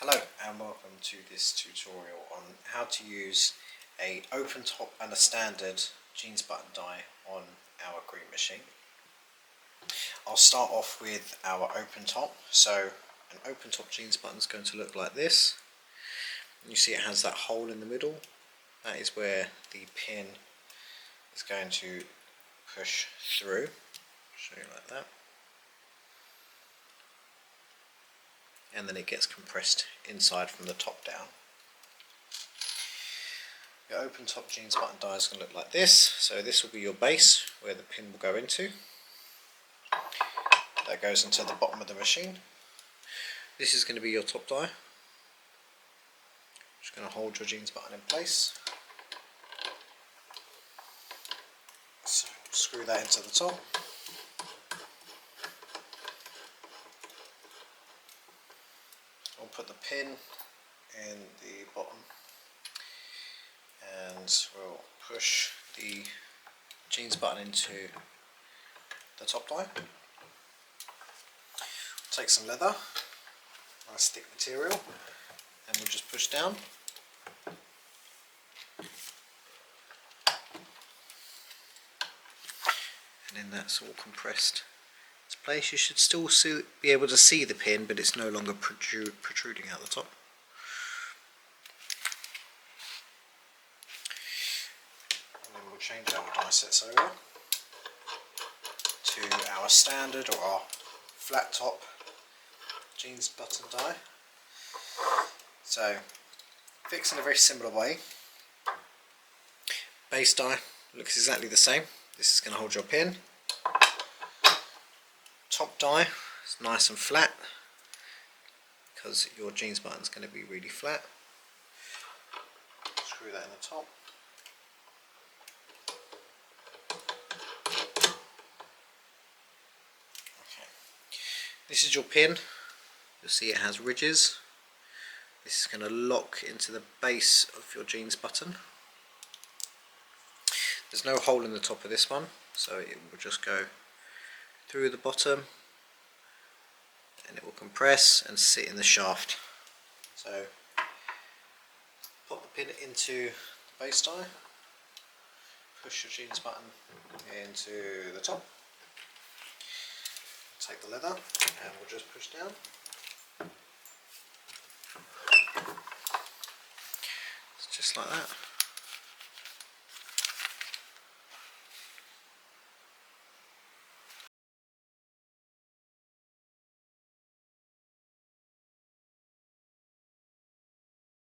Hello and welcome to this tutorial on how to use a open top and a standard jeans button die on our green machine. I'll start off with our open top. So an open top jeans button is going to look like this. You see it has that hole in the middle. That is where the pin is going to push through. Show you like that. And then it gets compressed inside from the top down. Your open top jeans button die is going to look like this. So this will be your base where the pin will go into. That goes into the bottom of the machine. This is going to be your top die. Just going to hold your jeans button in place. So screw that into the top. We'll put the pin in the bottom and we'll push the jeans button into the top die. Take some leather, nice thick material, and we'll just push down. And then that's all compressed into place. You should still be able to see the pin, but it's no longer protruding out the top. And then we'll change our die sets over to our standard or our flat top jeans button die. So fixed in a very similar way. Base die looks exactly the same. This is going to hold your pin. Top die is nice and flat because your jeans button is going to be really flat. Screw that in the top. Okay. This is your pin. You'll see it has ridges. This is going to lock into the base of your jeans button. There's no hole in the top of this one, so it will just go through the bottom and it will compress and sit in the shaft. So pop the pin into the base die, push your jeans button into the top, take the leather and we'll just push down. It's just like that.